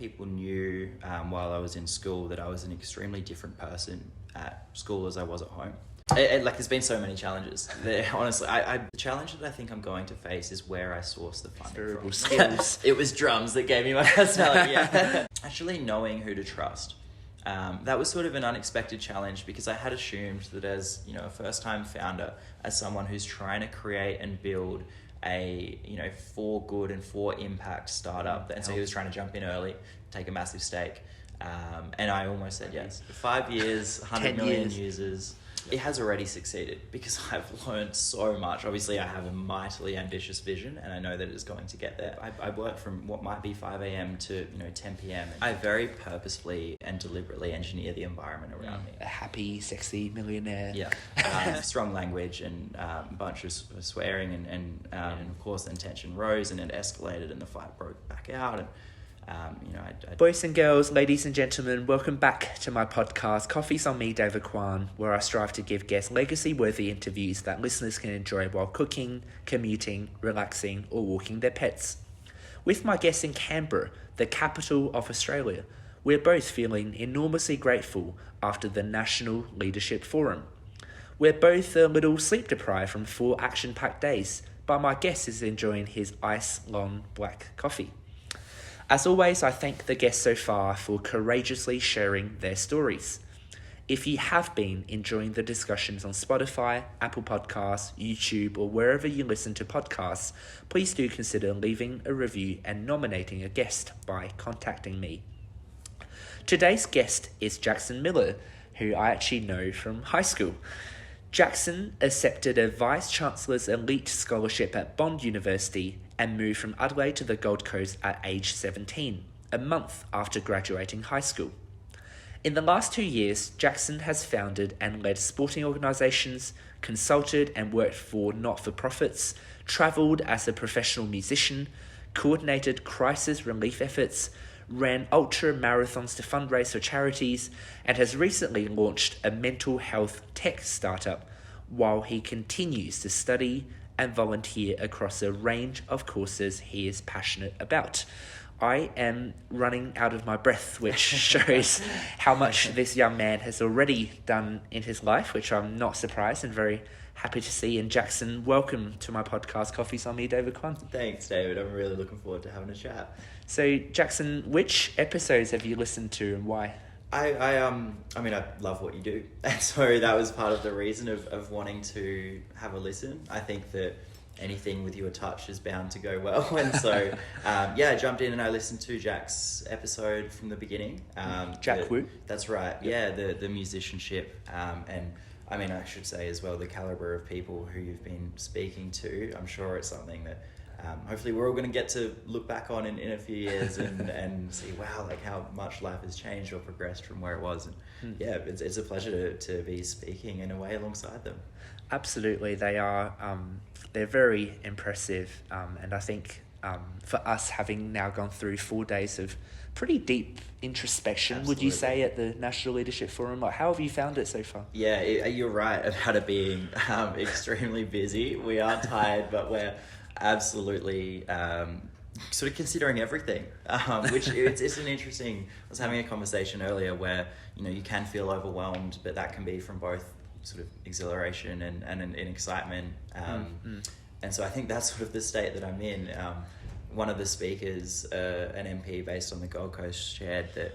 people knew while I was in school that I was an extremely different person at school as I was at home. There's been so many challenges. Honestly, the challenge that I think I'm going to face is where I source the funding from. Skills. It was drums that gave me my personality. Yeah. Actually knowing who to trust. That was sort of an unexpected challenge because I had assumed that as, a first-time founder, as someone who's trying to create and build a, for good and for impact startup, and so he was trying to jump in early, take a massive stake. And I almost said yes. 5 years, 100 million users. It has already succeeded because I've learned so much. Obviously, I have a mightily ambitious vision and I know that it's going to get there. I work from what might be 5 a.m. to 10 p.m. I very purposefully and deliberately engineer the environment around me. A happy, sexy millionaire. Yeah. Strong language and a bunch of swearing and of course then tension rose and it escalated and the fight broke back out. And Boys and girls, ladies and gentlemen, welcome back to my podcast, Coffee's on me, David Quan, where I strive to give guests legacy-worthy interviews that listeners can enjoy while cooking, commuting, relaxing, or walking their pets. With my guests in Canberra, the capital of Australia, we're both feeling enormously grateful after the National Leadership Forum. We're both a little sleep-deprived from 4 action-packed days, but my guest is enjoying his ice-long black coffee. As always, I thank the guests so far for courageously sharing their stories. If you have been enjoying the discussions on Spotify, Apple Podcasts, YouTube, or wherever you listen to podcasts, please do consider leaving a review and nominating a guest by contacting me. Today's guest is Jackson Miller, who I actually know from high school. Jackson accepted a Vice-Chancellor's elite scholarship at Bond University and moved from Adelaide to the Gold Coast at age 17, a month after graduating high school. In the last 2 years, Jackson has founded and led sporting organisations, consulted and worked for not-for-profits, travelled as a professional musician, coordinated crisis relief efforts, ran ultra marathons to fundraise for charities, and has recently launched a mental health tech startup while he continues to study and volunteer across a range of courses he is passionate about. I am running out of my breath, which shows how much this young man has already done in his life, which I'm not surprised and very happy to see. And Jackson, welcome to my podcast, Coffee's on me, David Quan. Thanks, David. I'm really looking forward to having a chat. So, Jackson, which episodes have you listened to and why? I love what you do. And so that was part of the reason of wanting to have a listen. I think that anything with your touch is bound to go well. And so, I jumped in and I listened to Jack's episode from the beginning. Jack Wu? That's right. Yeah, the musicianship. And I should say as well, the caliber of people who you've been speaking to. I'm sure it's something that hopefully we're all going to get to look back on in a few years and see, wow, like how much life has changed or progressed from where it was. And it's a pleasure to be speaking in a way alongside them. Absolutely. They are, they're very impressive. And I think for us, having now gone through 4 days of pretty deep introspection, Absolutely. Would you say, at the National Leadership Forum? Like, how have you found it so far? Yeah, you're right about it being extremely busy. We are tired, but we're absolutely sort of considering everything, which it's an interesting. I was having a conversation earlier where you can feel overwhelmed, but that can be from both sort of exhilaration and an excitement, and so I think that's sort of the state that I'm in. One of the speakers, an MP based on the Gold Coast, shared that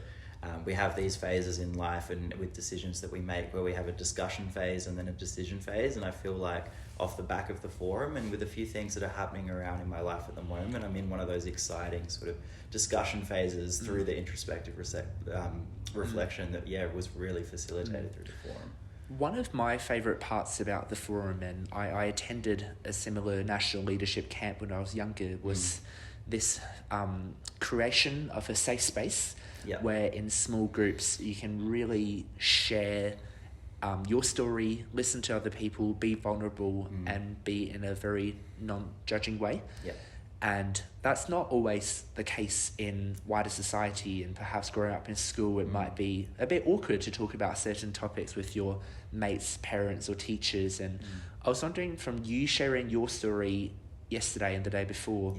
we have these phases in life and with decisions that we make where we have a discussion phase and then a decision phase, and I feel like off the back of the forum and with a few things that are happening around in my life at the moment, I'm in one of those exciting sort of discussion phases through the introspective reflection that was really facilitated through the forum. One of my favourite parts about the forum, and I attended a similar national leadership camp when I was younger, was this creation of a safe space where in small groups you can really share your story, listen to other people, be vulnerable, and be in a very non-judging way. And that's not always the case in wider society, and perhaps growing up in school it might be a bit awkward to talk about certain topics with your mates, parents or teachers. And I was wondering, from you sharing your story yesterday and the day before,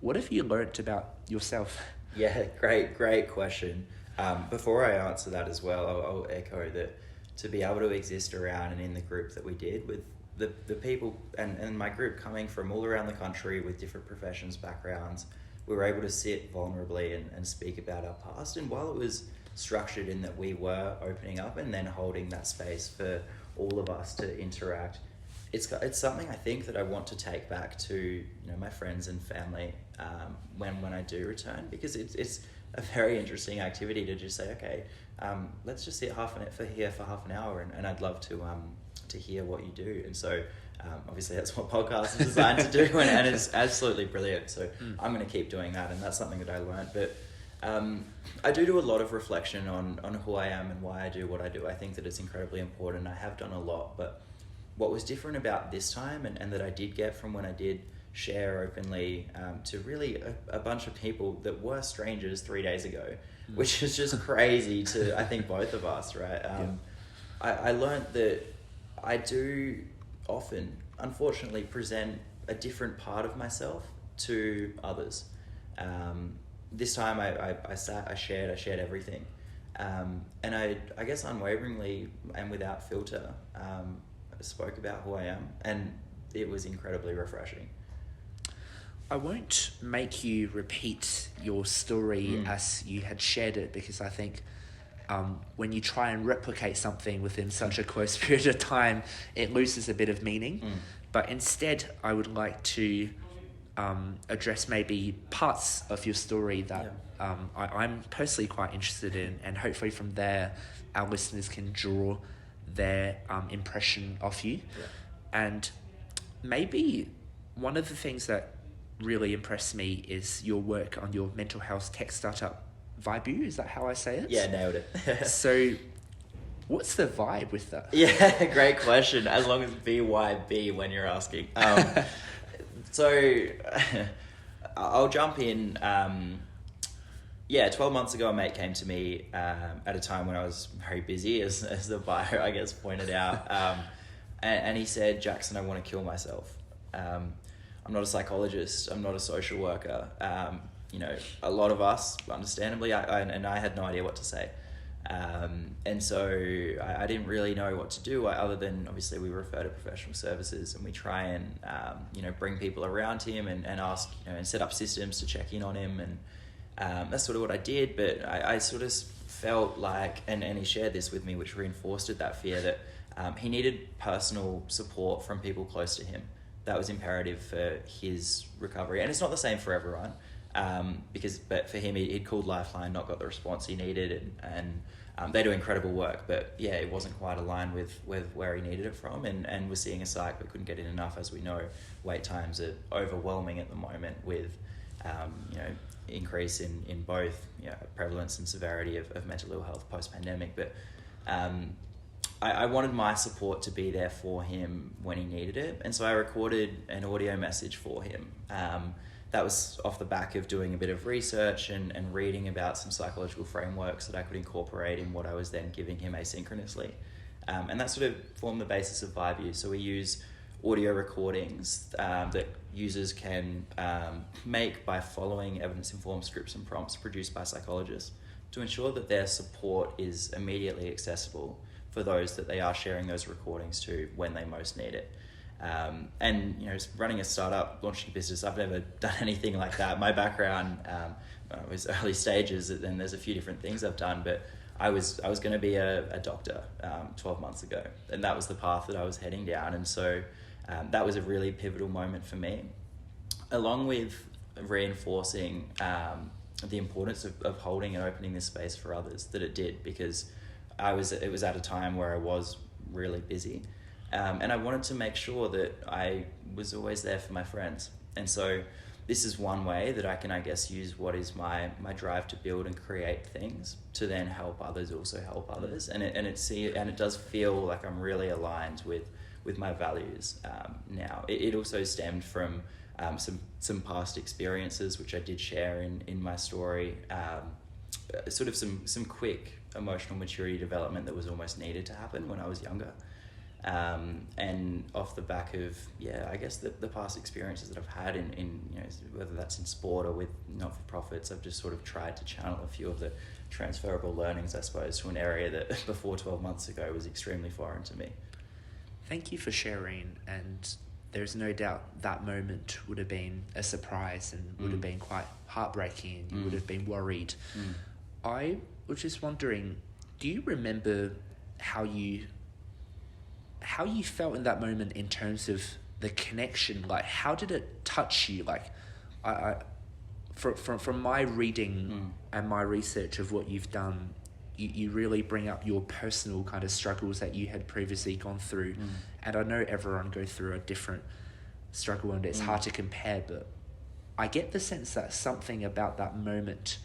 what have you learnt about yourself? Yeah, great question. Before I answer that as well, I'll echo that to be able to exist around and in the group that we did with the people and my group coming from all around the country with different professions, backgrounds, we were able to sit vulnerably and speak about our past. And while it was structured in that we were opening up and then holding that space for all of us to interact, it's something I think that I want to take back to my friends and family when I do return, because it's a very interesting activity to just say, okay, let's just sit for half an hour, and I'd love to hear what you do. And so obviously that's what podcasts are designed to do, and it's absolutely brilliant. So I'm going to keep doing that, and that's something that I learned. But I do a lot of reflection on who I am and why I do what I do. I think that it's incredibly important. I have done a lot, but what was different about this time and that I did get from when I did share openly to really a bunch of people that were strangers 3 days ago, which is just crazy to, I think, both of us, right? I learned that I do often, unfortunately, present a different part of myself to others. This time I shared everything. And I guess unwaveringly and without filter, spoke about who I am, and it was incredibly refreshing. I won't make you repeat your story as you had shared it, because I think when you try and replicate something within such a close period of time, it loses a bit of meaning. But instead, I would like to address maybe parts of your story that I'm personally quite interested in, and hopefully from there, our listeners can draw their impression of you. And maybe one of the things that really impressed me is your work on your mental health tech startup, Vybu. Is that how I say it? Yeah, nailed it. So what's the vibe with that? Yeah, great question. As long as BYB when you're asking. So I'll jump in. 12 months ago, a mate came to me at a time when I was very busy, as the bio, I guess, pointed out. And he said, Jackson, I want to kill myself. I'm not a psychologist. I'm not a social worker. A lot of us, understandably, I had no idea what to say. And so I didn't really know what to do other than, obviously, we refer to professional services, and we try and, bring people around him and ask, and set up systems to check in on him. And that's sort of what I did. But I sort of felt like, and he shared this with me, which reinforced that fear that he needed personal support from people close to him. That was imperative for his recovery. And it's not the same for everyone. But for him, he'd called Lifeline, not got the response he needed, and they do incredible work. But yeah, it wasn't quite aligned with where he needed it from, and was seeing a psych but couldn't get in enough. As we know, wait times are overwhelming at the moment with increase in both prevalence and severity of mental ill health post-pandemic. But I wanted my support to be there for him when he needed it, and so I recorded an audio message for him. That was off the back of doing a bit of research and reading about some psychological frameworks that I could incorporate in what I was then giving him asynchronously. And that sort of formed the basis of Vybu. So we use audio recordings that users can make by following evidence-informed scripts and prompts produced by psychologists to ensure that their support is immediately accessible for those that they are sharing those recordings to when they most need it. Running a startup, launching a business, I've never done anything like that. My background was early stages, and there's a few different things I've done, but I was going to be a doctor 12 months ago, and that was the path that I was heading down. And so that was a really pivotal moment for me, along with reinforcing the importance of holding and opening this space for others that it did, because it was at a time where I was really busy. And I wanted to make sure that I was always there for my friends. And so this is one way that I can, I guess, use what is my drive to build and create things to then help others also help others. And it does feel like I'm really aligned with my values now. It also stemmed from some past experiences, which I did share in my story, sort of some quick emotional maturity development that was almost needed to happen when I was younger. And off the back of, I guess the past experiences that I've had in you know, whether that's in sport or with not-for-profits, I've just sort of tried to channel a few of the transferable learnings, I suppose, to an area that before 12 months ago was extremely foreign to me. Thank you for sharing, and there's no doubt that moment would have been a surprise and would have been quite heartbreaking, and you would have been worried. I was just wondering, do you remember how you felt in that moment in terms of the connection? Like, how did it touch you? Like, from my reading and my research of what you've done, you really bring up your personal kind of struggles that you had previously gone through. And I know everyone goes through a different struggle and it's hard to compare, but I get the sense that something about that moment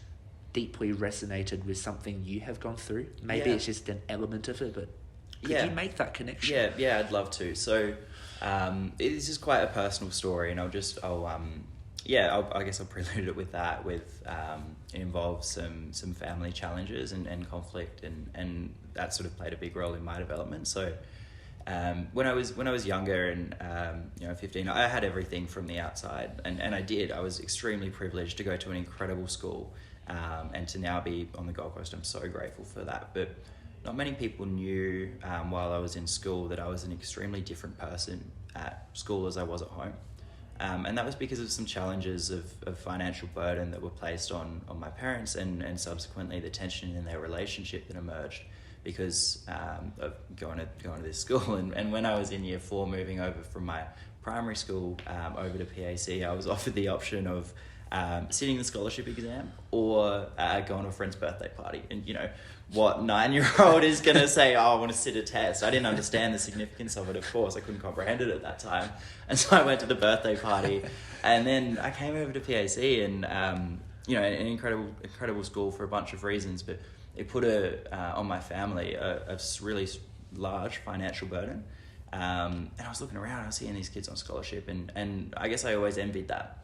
deeply resonated with something you have gone through. Maybe it's just an element of it, but could you make that connection? Yeah, I'd love to. So this is quite a personal story, and I guess I'll prelude it with that. It involves some family challenges and conflict, and that sort of played a big role in my development. So when I was younger and 15, I had everything from the outside, and I was extremely privileged to go to an incredible school, and to now be on the Gold Coast. I'm so grateful for that. But not many people knew while I was in school that I was an extremely different person at school as I was at home. And that was because of some challenges of financial burden that were placed on my parents, and subsequently the tension in their relationship that emerged because of going to this school. And when I was in year 4, moving over from my primary school over to PAC, I was offered the option of sitting the scholarship exam or going to a friend's birthday party. And what 9-year-old is going to say, I want to sit a test? I didn't understand the significance of it, of course. I couldn't comprehend it at that time. And so I went to the birthday party, and then I came over to PAC, and an incredible school for a bunch of reasons, but it put on my family a really large financial burden. And I was looking around, I was seeing these kids on scholarship, and I guess I always envied that.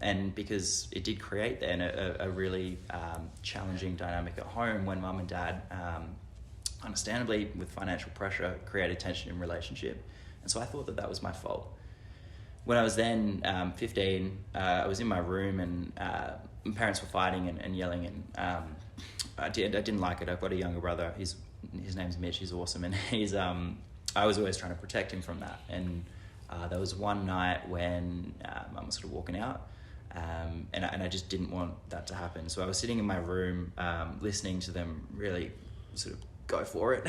And because it did create then a really challenging dynamic at home when mum and dad, understandably with financial pressure, created tension in relationship. And so I thought that was my fault. When I was then 15, I was in my room, and my parents were fighting and yelling, and I didn't like it. I've got a younger brother. His name's Mitch. He's awesome, and I was always trying to protect him from that. And there was one night when Mum was sort of walking out, and I just didn't want that to happen. So I was sitting in my room, listening to them really sort of go for it,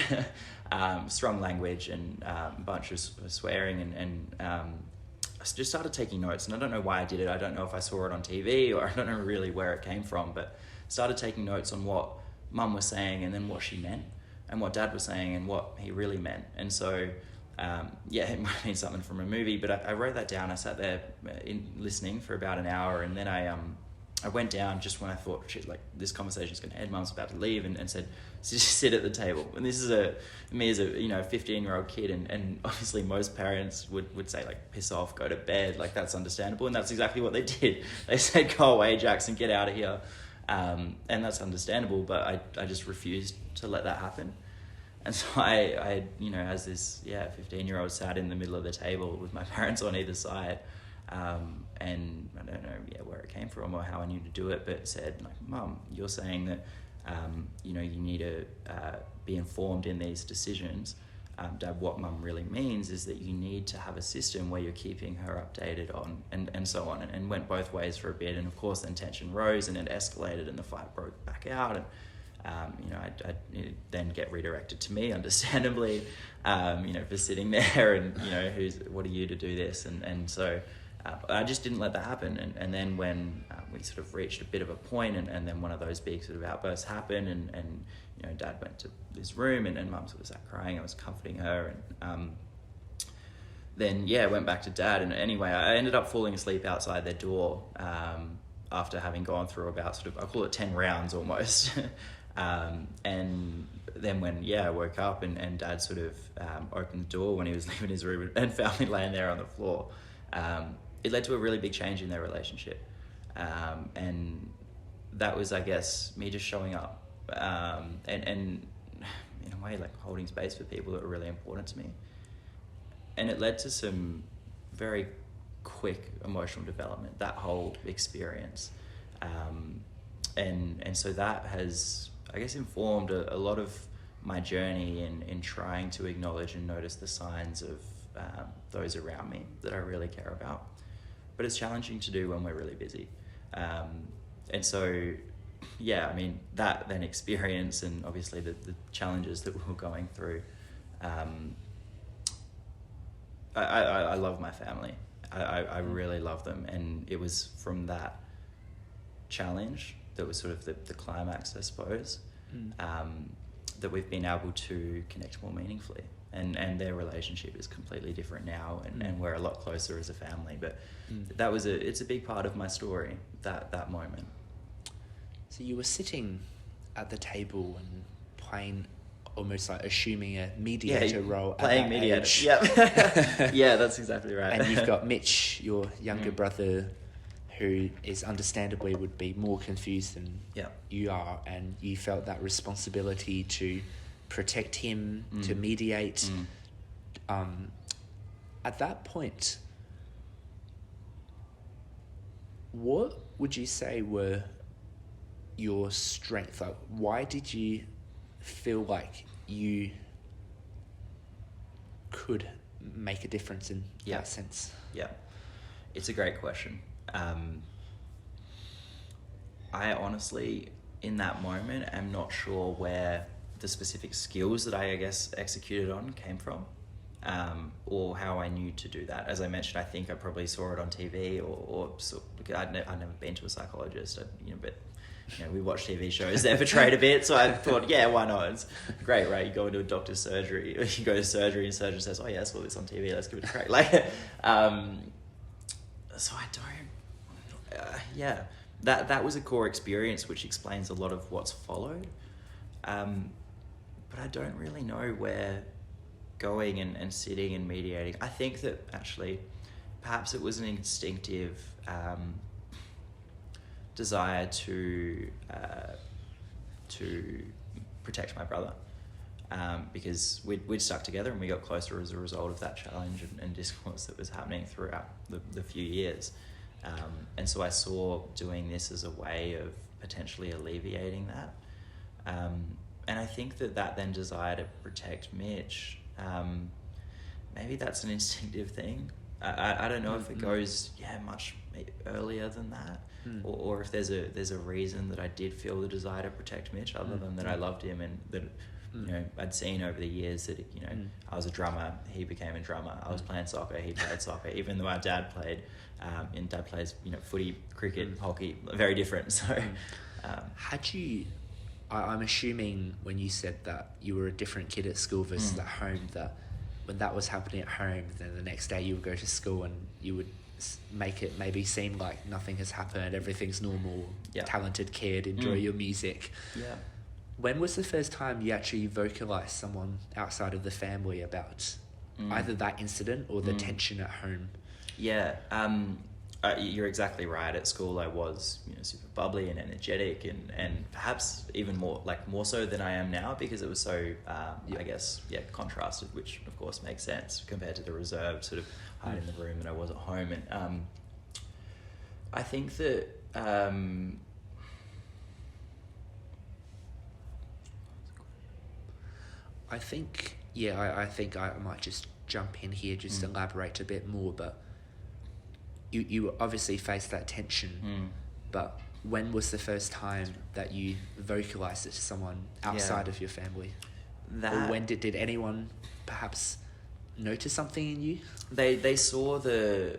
strong language and a bunch of swearing, and I just started taking notes. And I don't know why I did it. I don't know if I saw it on TV, or I don't know really where it came from, but started taking notes on what Mum was saying and then what she meant, and what Dad was saying and what he really meant. And so it might have been something from a movie, but I wrote that down. I sat there listening for about an hour, and then I went down just when I thought, shit, like this conversation's going to end. Mum's about to leave, and said, sit at the table. And this is me as a 15-year-old kid, and obviously most parents would say, like, piss off, go to bed, like that's understandable, and that's exactly what they did. They said, go away, Jackson, get out of here, and that's understandable, but I just refused to let that happen. And so I as this 15-year-old sat in the middle of the table with my parents on either side, and I don't know where it came from or how I knew to do it, but said, like, Mum, you're saying that you need to be informed in these decisions. Dad, what Mum really means is that you need to have a system where you're keeping her updated on, and so on, and went both ways for a bit. And of course then tension rose and it escalated and the fight broke back out, and I then get redirected to me, understandably, for sitting there and, what are you to do this? And so I just didn't let that happen. And then when we sort of reached a bit of a point, and then one of those big sort of outbursts happened, and Dad went to his room, and Mum sort of sat crying. I was comforting her, and then went back to Dad. And anyway, I ended up falling asleep outside their door after having gone through about sort of, I call it 10 rounds almost. And then when I woke up, and Dad sort of opened the door when he was leaving his room and found me laying there on the floor, it led to a really big change in their relationship, and that was, I guess, me just showing up, and in a way, like holding space for people that were really important to me. And it led to some very quick emotional development, that whole experience. And so that has, I guess, informed a lot of my journey in trying to acknowledge and notice the signs of those around me that I really care about. But it's challenging to do when we're really busy. And so, yeah, I mean, that then experience and obviously the challenges that we were going through, I love my family. I really love them. And it was from that challenge that was sort of the climax, I suppose, that we've been able to connect more meaningfully. And their relationship is completely different now, and we're a lot closer as a family. But it's a big part of my story, that moment. So you were sitting at the table and playing, almost like assuming a mediator role. Playing mediator. Age. Yep. Yeah, that's exactly right. And you've got Mitch, your younger brother, who is understandably would be more confused than you are, and you felt that responsibility to protect him, to mediate. At that point, what would you say were your strengths? Like, why did you feel like you could make a difference in that sense? Yeah, it's a great question. I honestly, in that moment, am not sure where the specific skills that I guess executed on came from, or how I knew to do that. As I mentioned, I think I probably saw it on TV, or I'd never been to a psychologist, but we watch TV shows, they're portrayed a bit, so I thought, yeah, why not? It's great, right? You go into a doctor's surgery, or you go to surgery and the surgeon says, oh yeah, I saw this on TV, let's give it a crack. So I don't, that was a core experience which explains a lot of what's followed. But I don't really know where going and sitting and mediating. I think that actually perhaps it was an instinctive desire to protect my brother, because we'd stuck together and we got closer as a result of that challenge and discourse that was happening throughout the few years. And so I saw doing this as a way of potentially alleviating that. And I think that then desire to protect Mitch, maybe that's an instinctive thing. I don't know if it goes much earlier than that, or if there's a reason that I did feel the desire to protect Mitch, other than that I loved him and that I'd seen over the years that I was a drummer, he became a drummer. I was playing soccer, he played soccer. Even though our dad played, and dad plays footy, cricket, hockey, very different. So, had you? I'm assuming when you said that you were a different kid at school versus at home, that when that was happening at home, then the next day you would go to school and you would make it maybe seem like nothing has happened, everything's normal, talented kid, enjoy your music. Yeah. When was the first time you actually vocalized someone outside of the family about either that incident or the tension at home? Yeah, you're exactly right. At school I was super bubbly and energetic and perhaps even more so than I am now, because it was so I guess contrasted, which of course makes sense compared to the reserved sort of hide in the room that I was at home. And I think that I think I might just jump in here, just elaborate a bit more, but you obviously faced that tension, but when was the first time that you vocalized it to someone outside of your family? Or when did anyone perhaps notice something in you? They saw the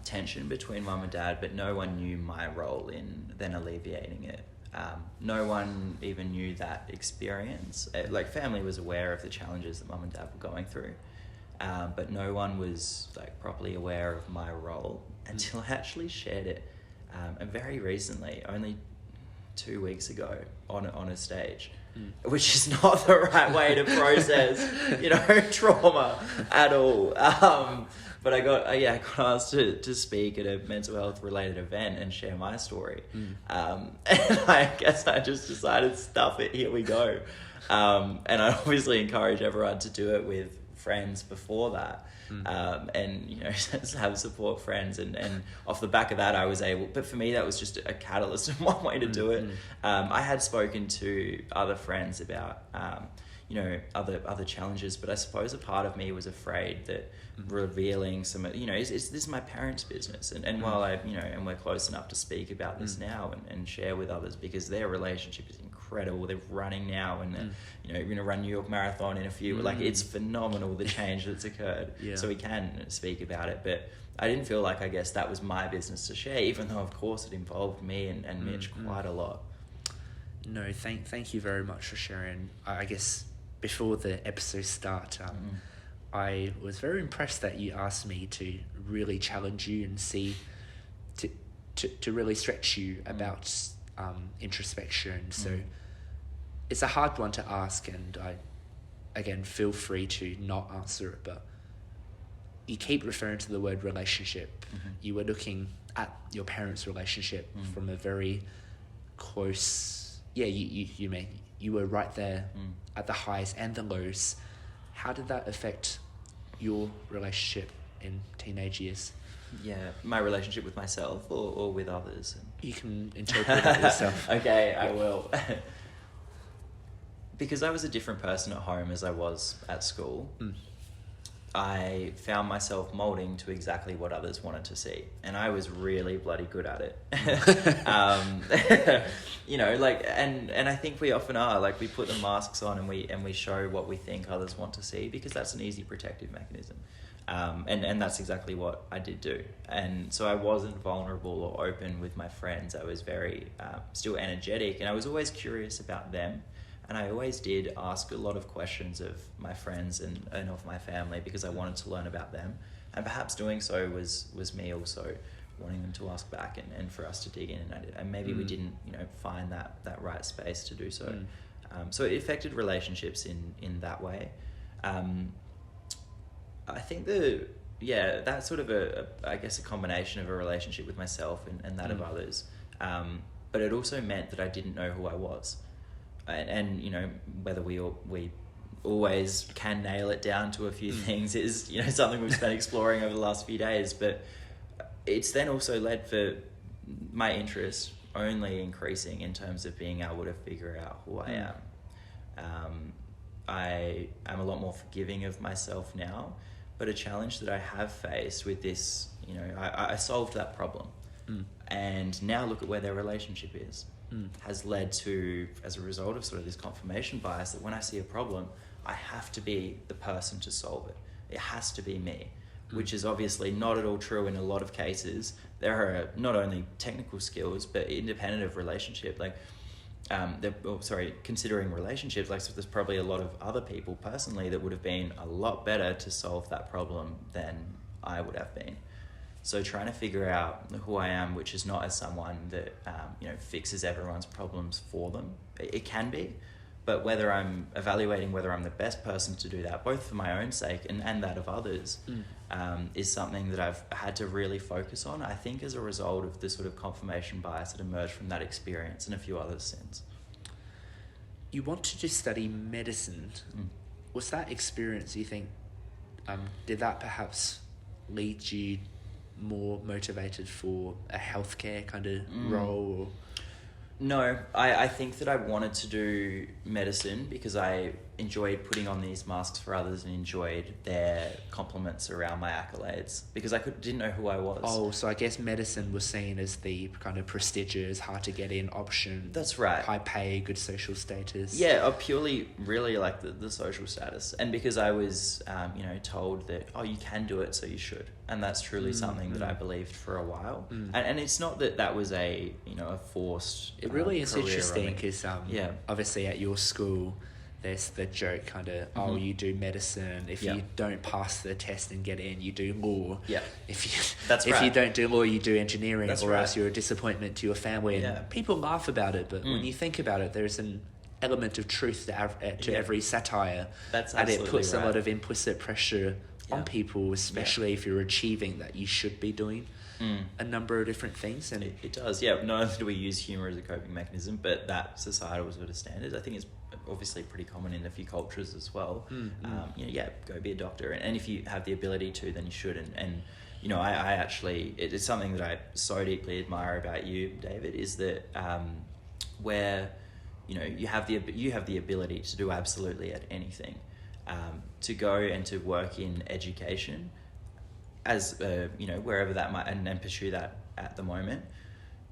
tension between mum and dad, but no one knew my role in then alleviating it. No one even knew that experience. Family was aware of the challenges that mum and dad were going through, but no one was properly aware of my role until I actually shared it, and very recently, only 2 weeks ago on a stage, which is not the right way to process, trauma at all. But I got asked to speak at a mental health related event and share my story. And I guess I just decided, stuff it, here we go. And I obviously encourage everyone to do it with friends before that. And have support friends, and off the back of that I was able, but for me that was just a catalyst and one way to do it. I had spoken to other friends about other challenges, but I suppose a part of me was afraid that revealing some, this is my parents' business, and while and we're close enough to speak about this now and share with others, because their relationship is incredible. They're running now, and you're going to run New York Marathon in a few. Like, it's phenomenal, the change that's occurred. So we can speak about it, but I didn't feel like, I guess, that was my business to share, even though of course it involved me and Mitch quite a lot. No, thank you very much for sharing. I guess before the episode start, I was very impressed that you asked me to really challenge you and see, to really stretch you about introspection. So it's a hard one to ask, and I, again, feel free to not answer it, but you keep referring to the word relationship. You were looking at your parents' relationship from a very close, you were right there at the highs and the lows. How did that affect your relationship in teenage years? Yeah, my relationship with myself or with others. You can interpret that yourself. Okay, I will. Because I was a different person at home as I was at school, I found myself molding to exactly what others wanted to see, and I was really bloody good at it. And I think we often are, like, we put the masks on and we show what we think others want to see, because that's an easy protective mechanism. And that's exactly what I did do. And so I wasn't vulnerable or open with my friends. I was very still energetic, and I was always curious about them. And I always did ask a lot of questions of my friends and of my family, because I wanted to learn about them. And perhaps doing so was me also wanting them to ask back and for us to dig in. And maybe we didn't find that right space to do so. So it affected relationships in that way. I think that's sort of a combination of a relationship with myself and that of others. But it also meant that I didn't know who I was. And whether we always can nail it down to a few things is something we've spent exploring over the last few days. But it's then also led for my interest only increasing in terms of being able to figure out who I am. I am a lot more forgiving of myself now, but a challenge that I have faced with this, I solved that problem, and now look at where their relationship is. Has led to, as a result of sort of this confirmation bias, that when I see a problem, I have to be the person to solve it. It has to be me, which is obviously not at all true in a lot of cases. There are not only technical skills, but independent of relationship. Considering relationships, so there's probably a lot of other people personally that would have been a lot better to solve that problem than I would have been. So trying to figure out who I am, which is not as someone that fixes everyone's problems for them. It can be, but whether I'm evaluating whether I'm the best person to do that, both for my own sake and that of others, is something that I've had to really focus on, I think, as a result of the sort of confirmation bias that emerged from that experience and a few others since. You wanted to study medicine. Was that experience, you think, did that perhaps lead you more motivated for a healthcare kind of role? Or? No, I think that I wanted to do medicine because I enjoyed putting on these masks for others and enjoyed their compliments around my accolades, because I didn't know who I was. Oh, so I guess medicine was seen as the kind of prestigious, hard to get in option. That's right. High pay, good social status. Yeah, purely really like the social status. And because I was, told that, you can do it, so you should. And that's truly something that I believed for a while. And it's not that was a forced It really is interesting because obviously at your school, there's the joke kind of, oh, you do medicine. If you don't pass the test and get in, you do law. Yeah. If you don't do law, you do engineering, else you're a disappointment to your family. And people laugh about it, but when you think about it, there's an element of truth to every satire. That's and absolutely it puts right. a lot of implicit pressure on people, especially if you're achieving that you should be doing a number of different things. And it does, yeah. Not only do we use humour as a coping mechanism, but that societal sort of standard, I think, is obviously pretty common in a few cultures as well. Go be a doctor, and if you have the ability to, then you should. And I actually, it's something that I so deeply admire about you, David, is that where you have the ability to do absolutely anything, to go and to work in education as wherever that might, and pursue that at the moment,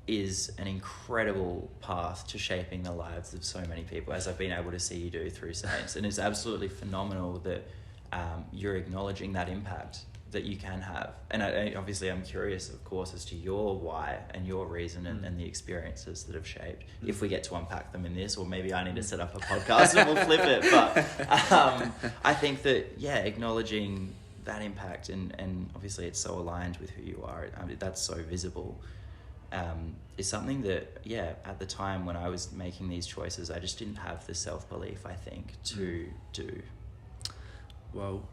is an incredible path to shaping the lives of so many people, as I've been able to see you do through Saints. And it's absolutely phenomenal that you're acknowledging that impact that you can have. And obviously I'm curious, of course, as to your why and your reason and the experiences that have shaped, if we get to unpack them in this, or maybe I need to set up a podcast and we'll flip it. But I think that, acknowledging that impact, and obviously it's so aligned with who you are, that's so visible, is something that, at the time when I was making these choices, I just didn't have the self-belief, I think, to do. Well,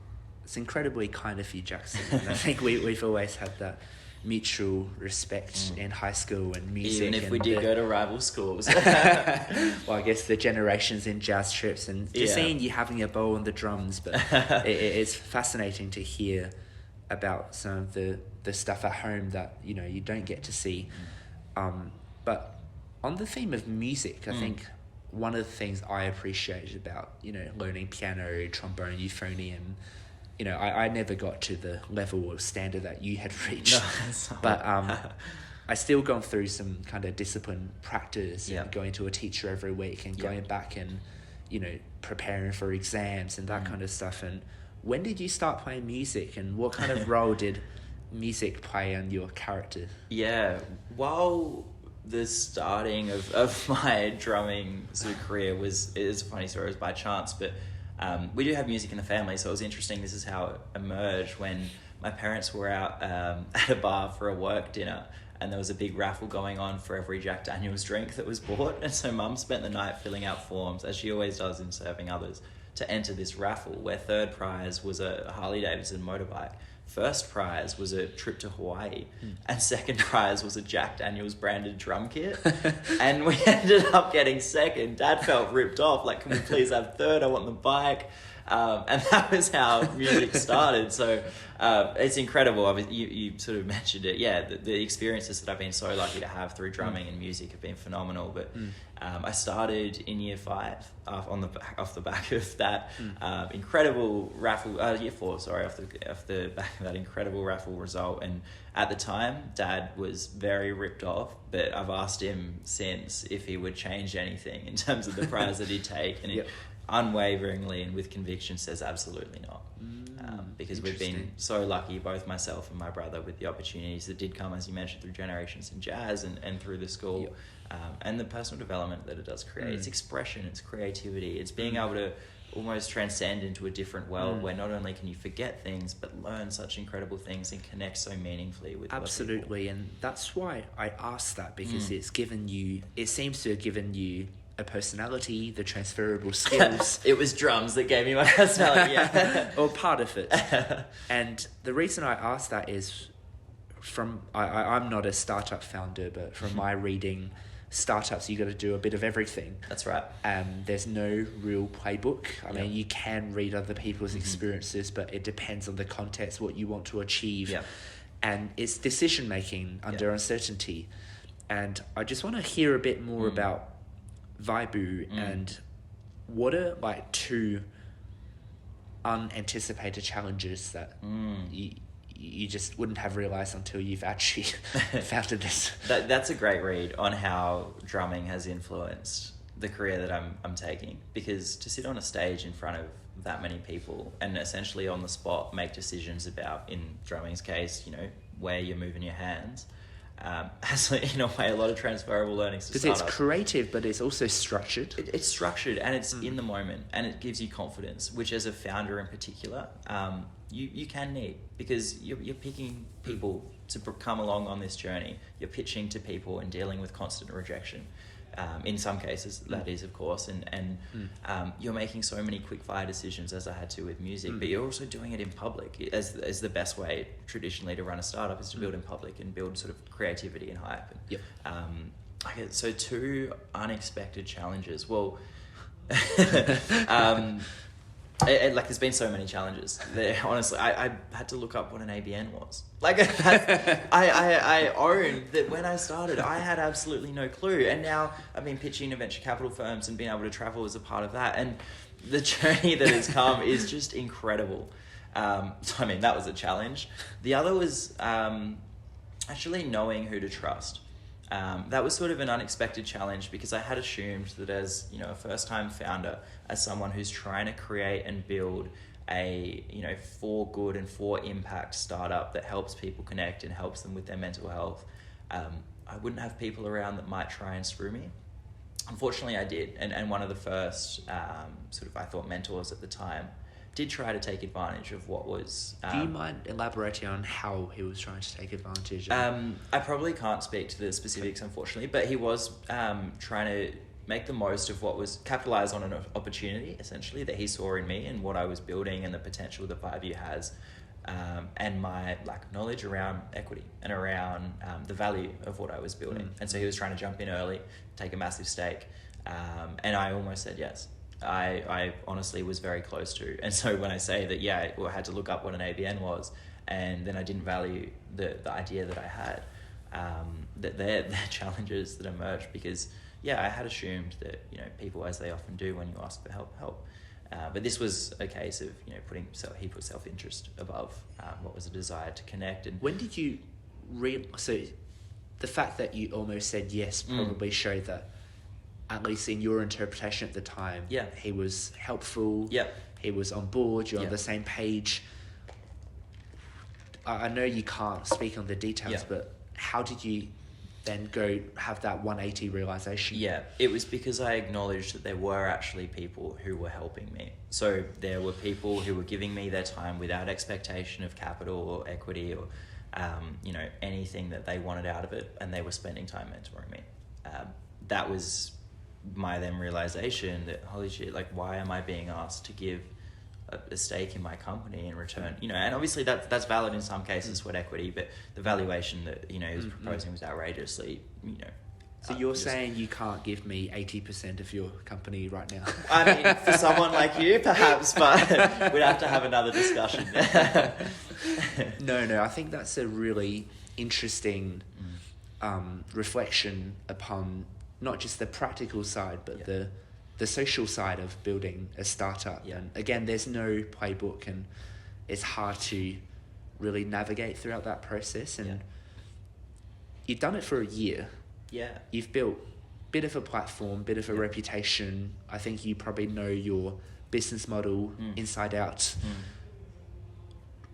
it's incredibly kind of you, Jackson. And I think we've always had that mutual respect in high school and music. Even if we did go to rival schools. Well, I guess the generations in jazz trips and just seeing you having a bow on the drums. But it's fascinating to hear about some of the stuff at home that, you don't get to see. But on the theme of music, I think one of the things I appreciate about, learning piano, trombone, euphonium, I never got to the level or standard that you had reached, but I still gone through some kind of discipline practice and going to a teacher every week and going back and, preparing for exams and that kind of stuff. And when did you start playing music, and what kind of role did music play on your character? While the starting of my drumming sort of career it's a funny story, it was by chance, but we do have music in the family, so it was interesting. This is how it emerged when my parents were out at a bar for a work dinner, and there was a big raffle going on for every Jack Daniel's drink that was bought. And so Mum spent the night filling out forms, as she always does in serving others, to enter this raffle, where third prize was a Harley Davidson motorbike. First prize was a trip to Hawaii, and second prize was a Jack Daniel's branded drum kit. And we ended up getting second. Dad felt ripped off, like, can we please have third? I want the bike. And that was how music started. So it's incredible. I mean, you sort of mentioned it. The experiences that I've been so lucky to have through drumming and music have been phenomenal. But I started in year 5 off the back of that incredible raffle. Year 4, sorry, off the back of that incredible raffle result. And at the time, Dad was very ripped off. But I've asked him since if he would change anything in terms of the prize that he'd take, and he unwaveringly and with conviction says absolutely not. Because we've been so lucky, both myself and my brother, with the opportunities that did come, as you mentioned, through generations in jazz and through the school, and the personal development that it does create. It's expression, it's creativity, it's being able to almost transcend into a different world where not only can you forget things, but learn such incredible things and connect so meaningfully with absolutely other people. And that's why I asked that, because it seems to have given you a personality, the transferable skills. It was drums that gave me my personality, or part of it. And the reason I asked that is I'm not a startup founder, but from my reading, startups, you got to do a bit of everything. That's right. There's no real playbook. I mean, you can read other people's experiences, but it depends on the context, what you want to achieve. And it's decision making under uncertainty. And I just want to hear a bit more about Vybu and what are like 2 unanticipated challenges that you just wouldn't have realized until you've actually founded this. That's a great read on how drumming has influenced the career that I'm taking, because to sit on a stage in front of that many people and essentially on the spot make decisions about, in drumming's case, where you're moving your hands, has, in a way, a lot of transferable learnings to because startups. it's creative, but it's also structured. It's structured, and it's in the moment, and it gives you confidence, which as a founder in particular, you can need, because you're picking people to come along on this journey. You're pitching to people and dealing with constant rejection. In some cases, that is, of course, and you're making so many quick fire decisions, as I had to with music, but you're also doing it in public, as the best way traditionally to run a startup is to build in public and build sort of creativity and hype. Yep. Okay, so 2 unexpected challenges. Well, there's been so many challenges there. Honestly, I had to look up what an ABN was. Like, I own that when I started, I had absolutely no clue. And now I've been pitching to venture capital firms and being able to travel as a part of that. And the journey that has come is just incredible. So, I mean, that was a challenge. The other was actually knowing who to trust. That was sort of an unexpected challenge, because I had assumed that as, a first-time founder, as someone who's trying to create and build a, for good and for impact startup that helps people connect and helps them with their mental health, I wouldn't have people around that might try and screw me. Unfortunately, I did. And one of the first I thought mentors at the time did try to take advantage of what was... Do you mind elaborating on how he was trying to take advantage? I probably can't speak to the specifics, unfortunately, but he was trying to make the most of what was... capitalize on an opportunity, essentially, that he saw in me and what I was building and the potential that Vybu has, and my lack of knowledge around equity and around the value of what I was building. And so he was trying to jump in early, take a massive stake, and I almost said yes. I honestly was very close to. And so when I say that, I had to look up what an ABN was, and then I didn't value the idea that I had, that they're challenges that emerged, because, I had assumed that, people, as they often do when you ask for help. But this was a case of, he put self-interest above what was a desire to connect. And when did you so the fact that you almost said yes probably showed that, at least in your interpretation at the time, he was helpful, he was on board, you're on the same page. I know you can't speak on the details, but how did you then go have that 180 realization? It was because I acknowledged that there were actually people who were helping me. So there were people who were giving me their time without expectation of capital or equity or anything that they wanted out of it, and they were spending time mentoring me. That was my then realization that, holy shit, like, why am I being asked to give a stake in my company in return? And obviously that's valid in some cases, sweat equity, but the valuation that, he was proposing was outrageously, So you're saying you can't give me 80% of your company right now? I mean, for someone like you, perhaps, but we'd have to have another discussion. No, I think that's a really interesting reflection upon not just the practical side, but the social side of building a startup. And again, there's no playbook, and it's hard to really navigate throughout that process. And you've done it for a year. You've built a bit of a platform, bit of a reputation. I think you probably know your business model inside out.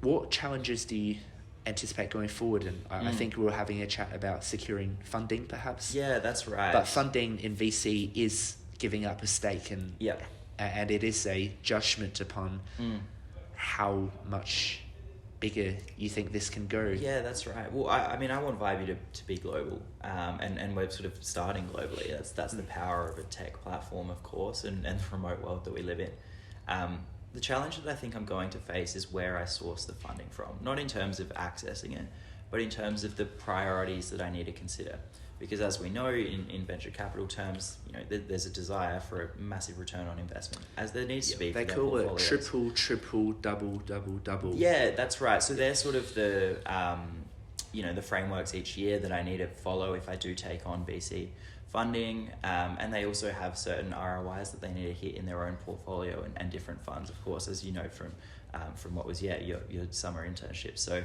What challenges do you anticipate going forward? And I think we were having a chat about securing funding, perhaps. That's right. But funding in VC is giving up a stake, and it is a judgment upon how much bigger you think this can go. That's right. Well, I mean, I want Vybu to be global, and we're sort of starting globally. That's the power of a tech platform, of course, and the remote world that we live in. The challenge that I think I'm going to face is where I source the funding from, not in terms of accessing it, but in terms of the priorities that I need to consider. Because as we know, in venture capital terms, there's a desire for a massive return on investment, as there needs to be. They call it triple, double. Yeah, that's right. So they're sort of the, the frameworks each year that I need to follow if I do take on VC funding, and they also have certain ROIs that they need to hit in their own portfolio and different funds, of course, as you know from what was your summer internship. So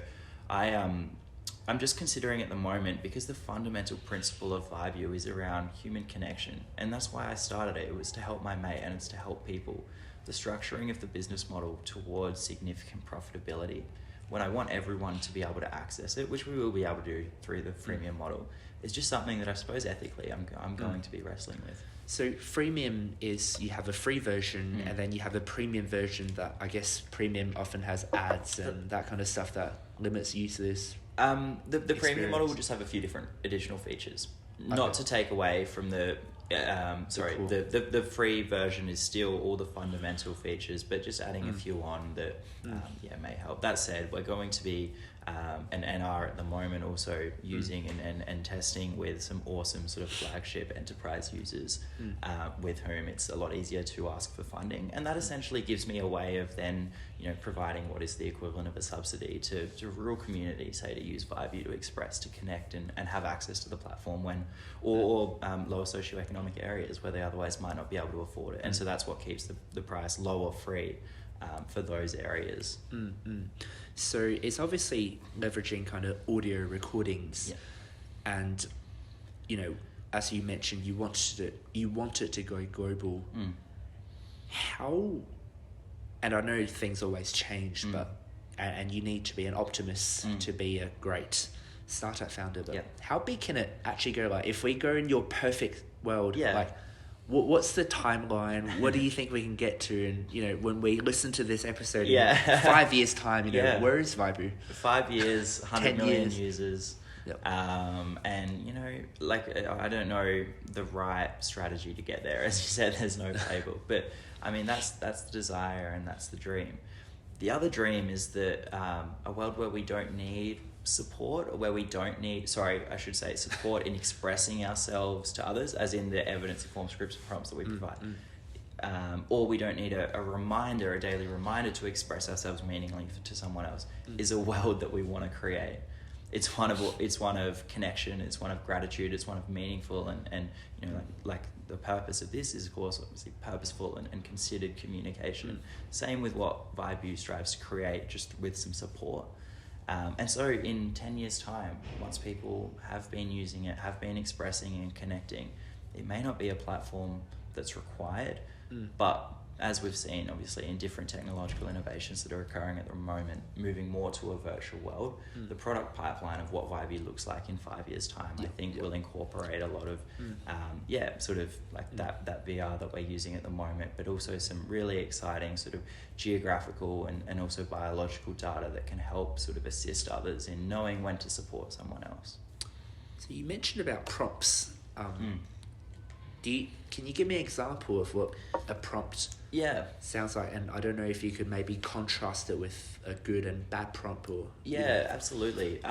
I'm just considering at the moment, because the fundamental principle of Vybu is around human connection, and that's why I started it. It was to help my mate, and it's to help people. The structuring of the business model towards significant profitability when I want everyone to be able to access it, which we will be able to do through the freemium model, is just something that I suppose ethically I'm going to be wrestling with. So freemium is you have a free version and then you have a premium version that I guess premium often has ads and that kind of stuff that limits users. The premium model will just have a few different additional features. Not to take away from the the free version is still all the fundamental features, but just adding a few on that may help. That said, we're going to be and are at the moment also using and testing with some awesome sort of flagship enterprise users with whom it's a lot easier to ask for funding, and that essentially gives me a way of then providing what is the equivalent of a subsidy to rural communities, say to use Vybu to express, to connect and have access to the platform when or lower socioeconomic areas where they otherwise might not be able to afford it, and so that's what keeps the price low or free for those areas. So it's obviously leveraging kind of audio recordings, and as you mentioned, you want it to go global. How? And I know things always change, but and you need to be an optimist to be a great startup founder. But how big can it actually go? Like, if we go in your perfect world, like, what's the timeline? What do you think we can get to? And when we listen to this episode in 5 years' time, where is Vybu? 5 years, 100 million users. Yep. And I don't know the right strategy to get there. As you said, there's no playbook, but I mean that's the desire and that's the dream. The other dream is that a world where we don't need support, or where we don't need support in expressing ourselves to others, as in the evidence-informed scripts and prompts that we provide. Or we don't need a daily reminder to express ourselves meaningfully to someone else, is a world that we want to create. It's one of connection, it's one of gratitude, it's one of meaningful, and like the purpose of this is, of course, obviously purposeful and considered communication. Same with what Vybu strives to create, just with some support. And so in 10 years' time, once people have been using it, have been expressing and connecting, it may not be a platform that's required, but as we've seen, obviously, in different technological innovations that are occurring at the moment, moving more to a virtual world, the product pipeline of what Vybu looks like in 5 years' time, I think will incorporate a lot of, sort of like that VR that we're using at the moment, but also some really exciting sort of geographical and also biological data that can help sort of assist others in knowing when to support someone else. So you mentioned about prompts. Can you give me an example of what a prompt sounds like? And I don't know if you could maybe contrast it with a good and bad prompt or... Absolutely.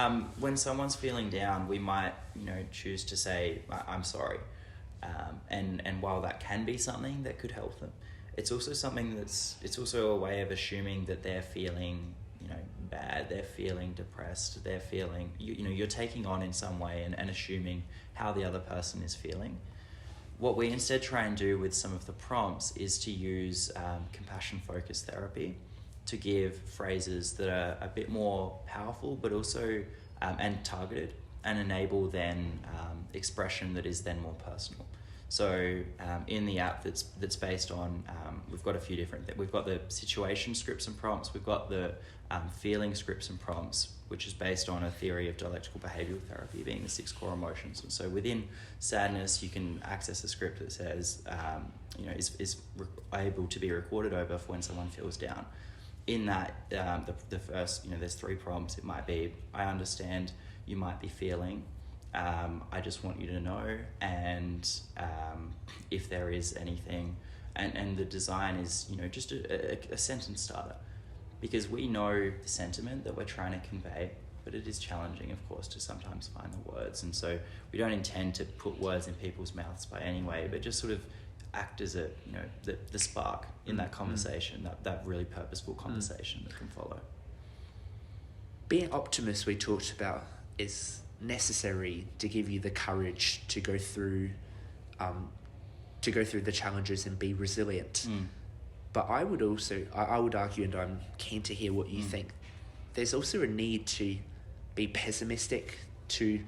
When someone's feeling down, we might, choose to say, I'm sorry. And while that can be something that could help them, it's also it's also a way of assuming that they're feeling, bad, they're feeling depressed, they're feeling, you're taking on in some way and assuming how the other person is feeling. What we instead try and do with some of the prompts is to use compassion-focused therapy to give phrases that are a bit more powerful, but also and targeted, and enable then expression that is then more personal. So in the app that's based on, we've got a few different things. We've got the situation scripts and prompts. We've got the feeling scripts and prompts, which is based on a theory of dialectical behavioral therapy, being the 6 core emotions. And so within sadness, you can access a script that says, is able to be recorded over for when someone feels down. In that, the first, there's 3 prompts. It might be, I understand you might be feeling, I just want you to know, and if there is anything, and the design is, just a sentence starter. Because we know the sentiment that we're trying to convey, but it is challenging, of course, to sometimes find the words. And so we don't intend to put words in people's mouths by any way, but just sort of act as the spark in that conversation, that really purposeful conversation that can follow. Being optimist, we talked about, is necessary to give you the courage to go through the challenges and be resilient. But I would argue, and I'm keen to hear what you think, there's also a need to be pessimistic, to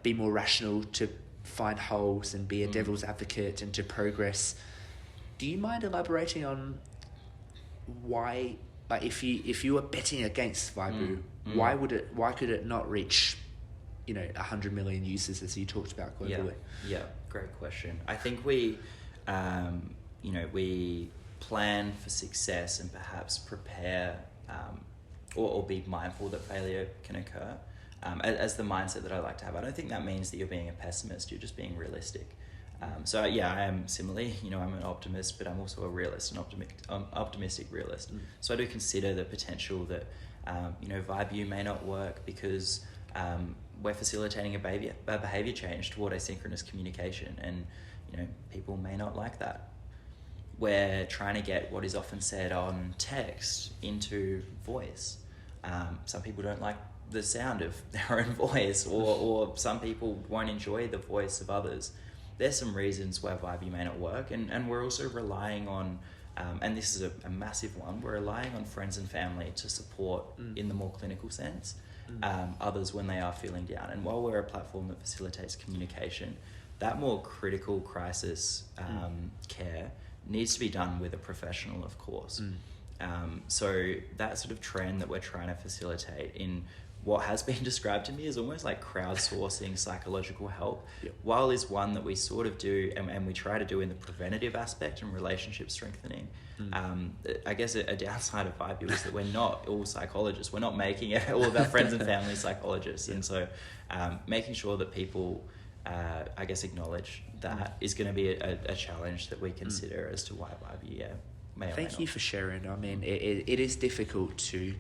be more rational, to find holes and be a devil's advocate and to progress. Do you mind elaborating on why like if you were betting against Vybu, why could it not reach, 100 million users as you talked about globally? Yeah, great question. I think we we plan for success and perhaps prepare or be mindful that failure can occur as the mindset that I like to have. I don't think that means that you're being a pessimist, you're just being realistic. I am similarly, I'm an optimist, but I'm also a realist, an optimistic realist. So I do consider the potential that, Vybu may not work because we're facilitating a behavior change toward asynchronous communication, and, people may not like that. We're trying to get what is often said on text into voice. Some people don't like the sound of their own voice, or some people won't enjoy the voice of others. There's some reasons why Vybu may not work, and we're also relying on, and this is a massive one, we're relying on friends and family to support in the more clinical sense, others when they are feeling down. And while we're a platform that facilitates communication, that more critical crisis care needs to be done with a professional, of course. So that sort of trend that we're trying to facilitate in what has been described to me as almost like crowdsourcing psychological help, while is one that we sort of do and we try to do in the preventative aspect and relationship strengthening. I guess a downside of Vybu is that we're not all psychologists. We're not making all of our friends and family psychologists. And so making sure that people, acknowledge that is going to be a challenge that we consider as to why Vybu may or may not. Thank you for sharing. I mean, it is difficult to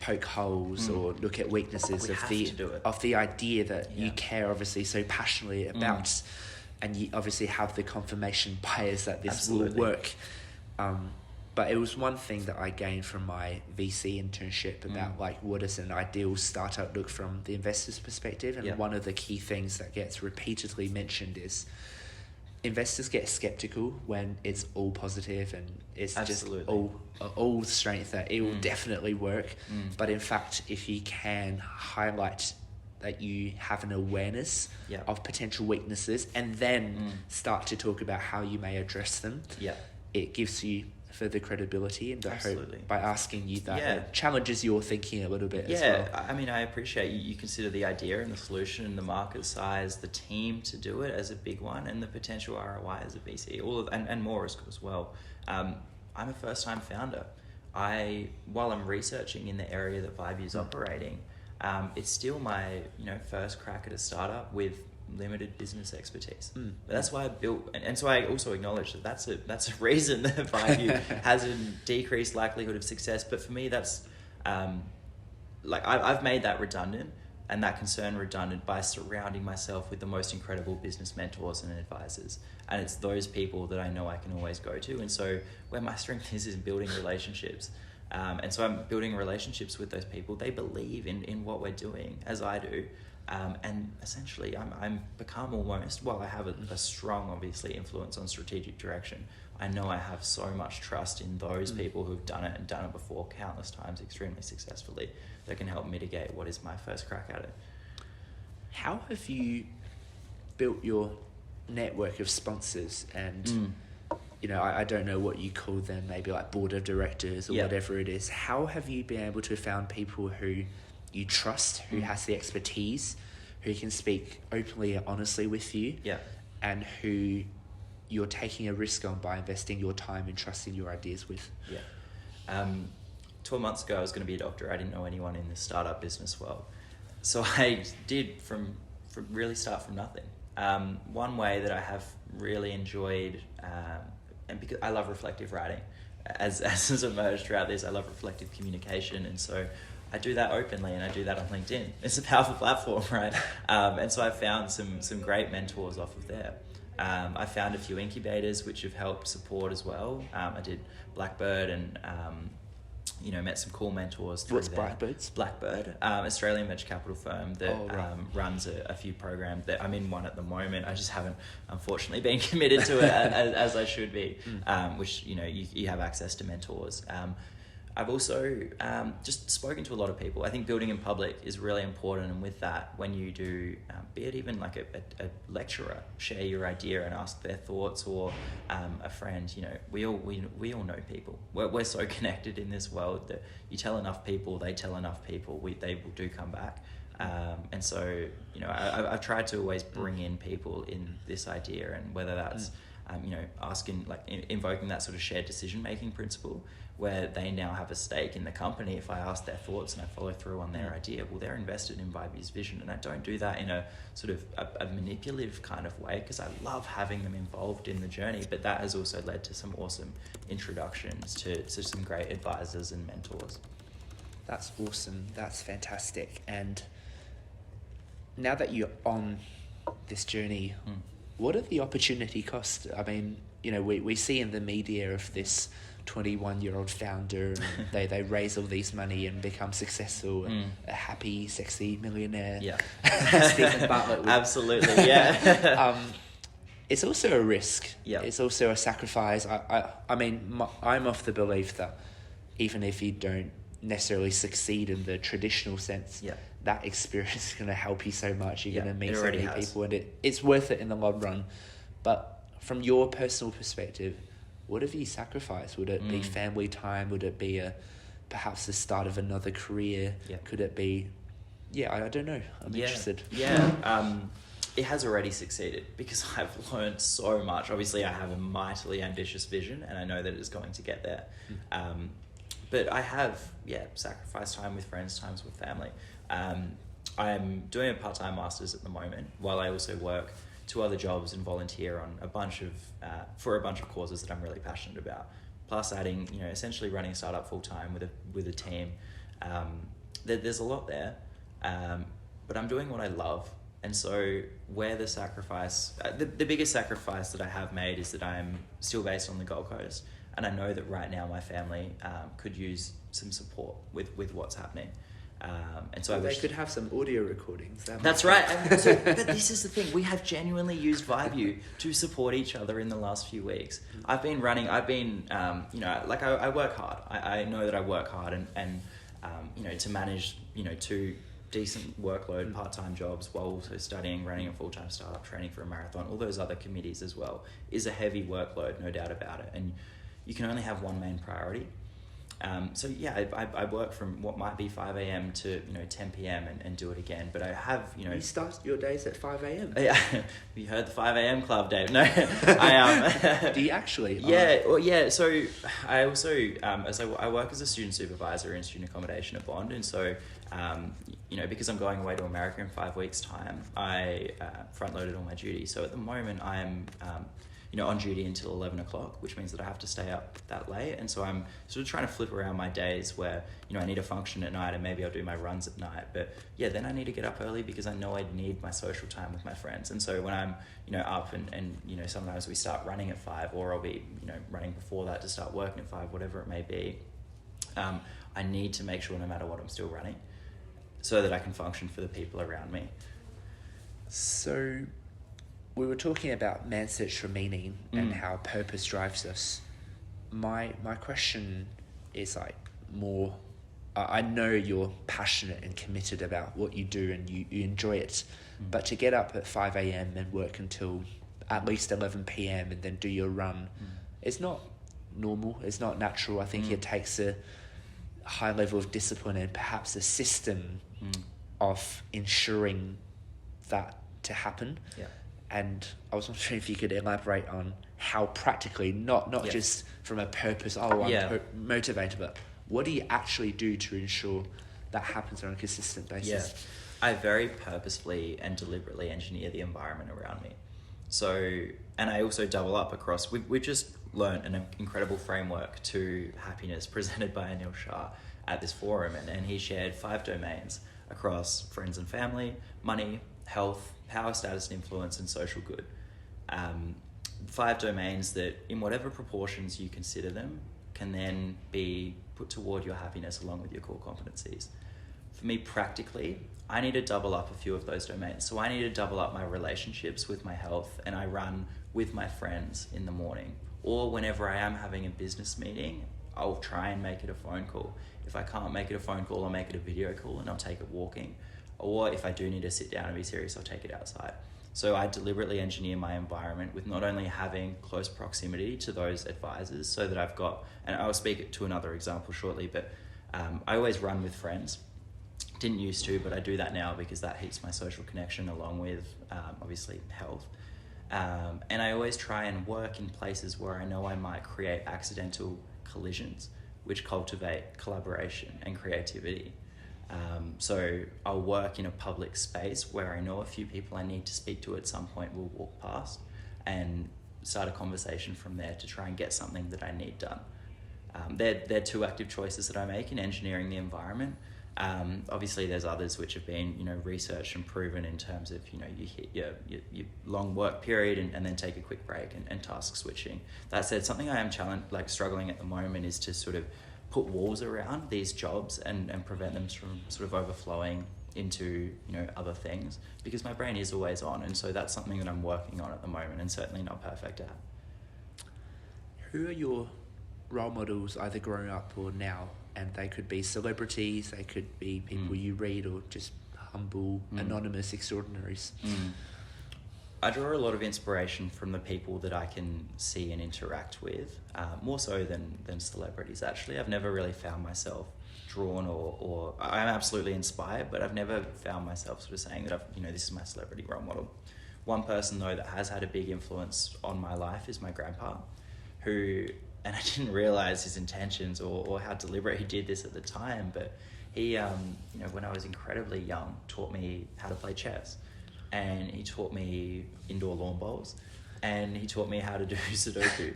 poke holes or look at weaknesses of the idea that you care obviously so passionately about, and you obviously have the confirmation bias that this will work. But it was one thing that I gained from my VC internship about what does an ideal startup look from the investor's perspective, and one of the key things that gets repeatedly mentioned is investors get skeptical when it's all positive and it's just all strength, that it will definitely work. But in fact, if you can highlight that you have an awareness of potential weaknesses and then start to talk about how you may address them, it gives you further credibility, and hope by asking you that it challenges your thinking a little bit as well. I mean, I appreciate you consider the idea and the solution and the market size, the team to do it as a big one, and the potential ROI as a VC, and more as well. I'm a first-time founder. While I'm researching in the area that Vybu is operating, it's still my first crack at a startup with limited business expertise. But that's why I built, and so I also acknowledge that that's a reason that Vybu has a decreased likelihood of success. But for me, that's I've made that redundant, and that concern redundant, by surrounding myself with the most incredible business mentors and advisors. And it's those people that I know I can always go to. And so where my strength is building relationships. And so I'm building relationships with those people. They believe in what we're doing, as I do. And essentially, I'm become almost, while I have a strong, obviously, influence on strategic direction, I know I have so much trust in those people who've done it and done it before countless times extremely successfully, that can help mitigate what is my first crack at it. How have you built your network of sponsors and, I don't know what you call them, maybe like board of directors or whatever it is. How have you been able to found people who you trust, who has the expertise, who can speak openly and honestly with you, and who you're taking a risk on by investing your time and trusting your ideas with? 12 months ago, I was going to be a doctor. I didn't know anyone in the startup business world. So I did from really start from nothing. One way that I have really enjoyed, and because I love reflective writing, as has emerged throughout this, I love reflective communication, and so I do that openly, and I do that on LinkedIn. It's a powerful platform, right? And so I found some great mentors off of there. I found a few incubators which have helped support as well. I did Blackbird and met some cool mentors through there. What's Blackbird, Australian venture capital firm that runs a few programs. That I'm in one at the moment. I just haven't, unfortunately, been committed to it as I should be. Which you have access to mentors. I've also just spoken to a lot of people. I think building in public is really important, and with that, when you do, be it even like a lecturer, share your idea and ask their thoughts, or a friend. We all know people. We're so connected in this world that you tell enough people, they tell enough people, they do come back. And so I've tried to always bring in people in this idea, and whether that's asking, like invoking that sort of shared decision making principle, where they now have a stake in the company. If I ask their thoughts and I follow through on their idea, well, they're invested in Vybu's vision. And I don't do that in a sort of a manipulative kind of way, because I love having them involved in the journey. But that has also led to some awesome introductions to some great advisors and mentors. That's awesome. That's fantastic. And now that you're on this journey, what are the opportunity costs? I mean, we see in the media of this 21-year-old founder, and they raise all these money and become successful, and a happy, sexy millionaire. Yeah. Stephen Bartlett. Absolutely, yeah. It's also a risk. Yeah. It's also a sacrifice. I mean, I'm of the belief that even if you don't necessarily succeed in the traditional sense, that experience is going to help you so much. You're going to meet so many people, and it's worth it in the long run. But from your personal perspective, what have you sacrificed? Would it be family time? Would it be perhaps the start of another career? Could it be... I don't know. I'm interested. It has already succeeded, because I've learned so much. Obviously, I have a mightily ambitious vision, and I know that it's going to get there. But I have, sacrificed time with friends, times with family. I'm doing a part-time master's at the moment, while I also work 2 other jobs and volunteer on a bunch of causes that I'm really passionate about. Plus adding, essentially running a startup full-time with a team. There's a lot there, but I'm doing what I love. And so where the sacrifice, the biggest sacrifice that I have made is that I'm still based on the Gold Coast. And I know that right now my family could use some support with what's happening. And so they could have some audio recordings. That's right. But this is the thing. We have genuinely used Vybu to support each other in the last few weeks. I work hard. I know that I work hard, and to manage, 2 decent workload part-time jobs while also studying, running a full-time startup, training for a marathon, all those other committees as well, is a heavy workload, no doubt about it. And you can only have one main priority. I work from what might be 5 a.m. to 10 p.m. and do it again. But I have You start your days at 5 a.m. Yeah, you heard the 5 a.m. club, Dave. No, Do you actually? So I also I work as a student supervisor in student accommodation at Bond, and so because I'm going away to America in 5 weeks' time, I front loaded all my duties. So at the moment I'm on duty until 11 o'clock, which means that I have to stay up that late. And so I'm sort of trying to flip around my days where, I need to function at night, and maybe I'll do my runs at night. But then I need to get up early, because I know I need my social time with my friends. And so when I'm, up and sometimes we start running at 5, or I'll be, running before that to start working at 5, whatever it may be. I need to make sure no matter what I'm still running, so that I can function for the people around me. So we were talking about man's search for meaning and how purpose drives us. My question is more, I know you're passionate and committed about what you do, and you enjoy it, but to get up at 5 a.m. and work until at least 11 p.m. and then do your run, it's not normal, it's not natural. I think it takes a high level of discipline and perhaps a system of ensuring that to happen. And I was wondering if you could elaborate on how practically, not just from a purpose, I'm motivated, but what do you actually do to ensure that happens on a consistent basis? I very purposefully and deliberately engineer the environment around me. So, and I also double up across, we've just learned an incredible framework to happiness presented by Anil Shah at this forum, and he shared 5 domains across friends and family, money, health, power, status and influence, and social good. 5 domains that, in whatever proportions you consider them, can then be put toward your happiness along with your core competencies. For me, practically, I need to double up a few of those domains. So I need to double up my relationships with my health, and I run with my friends in the morning. Or whenever I am having a business meeting, I'll try and make it a phone call. If I can't make it a phone call, I'll make it a video call and I'll take it walking. Or if I do need to sit down and be serious, I'll take it outside. So I deliberately engineer my environment with not only having close proximity to those advisors so that I've got, and I'll speak to another example shortly, but I always run with friends. Didn't used to, but I do that now because that heats my social connection along with obviously health. And I always try and work in places where I know I might create accidental collisions, which cultivate collaboration and creativity. So I'll work in a public space where I know a few people I need to speak to at some point will walk past and start a conversation from there to try and get something that I need done. They're two active choices that I make in engineering the environment. Obviously there's others which have been, researched and proven in terms of, you hit your long work period and then take a quick break and task switching. That said, something I am struggling at the moment is to sort of put walls around these jobs and prevent them from sort of overflowing into, other things, because my brain is always on. And so that's something that I'm working on at the moment and certainly not perfect at. Who are your role models, either growing up or now? And they could be celebrities, they could be people you read, or just humble, anonymous extraordinaries. I draw a lot of inspiration from the people that I can see and interact with, more so than celebrities, actually. I've never really found myself drawn or I'm absolutely inspired, but I've never found myself sort of saying that this is my celebrity role model. One person, though, that has had a big influence on my life is my grandpa, who, and I didn't realize his intentions or how deliberate he did this at the time, but he, when I was incredibly young, taught me how to play chess. And he taught me indoor lawn bowls, and he taught me how to do Sudoku.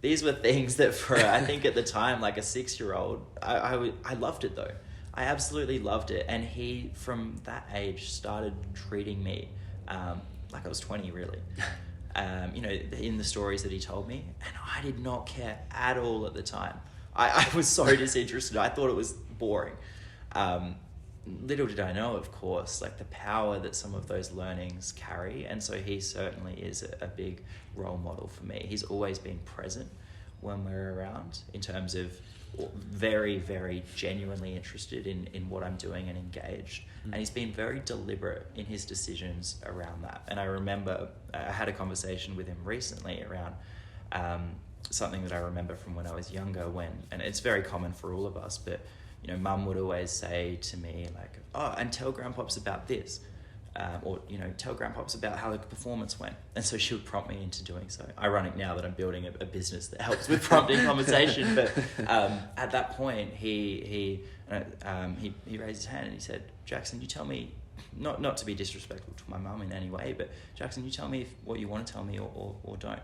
These were things that for, I think at the time, like a 6-year-old, I loved it though. I absolutely loved it. And he, from that age, started treating me like I was 20, really. In the stories that he told me, and I did not care at all at the time. I was so disinterested. I thought it was boring. Little did I know, of course, like the power that some of those learnings carry. And so he certainly is a big role model for me. He's always been present when we're around in terms of very, very genuinely interested in what I'm doing and engaged. And he's been very deliberate in his decisions around that. And I remember I had a conversation with him recently around something that I remember from when I was younger, and it's very common for all of us, but Mum would always say to me, like, oh, and tell Grandpops about this. Or tell Grandpops about how the performance went. And so she would prompt me into doing so. Ironic now that I'm building a business that helps with prompting conversation. But at that point, he raised his hand and he said, Jackson, you tell me, not to be disrespectful to my mum in any way, but Jackson, you tell me what you want to tell me or don't.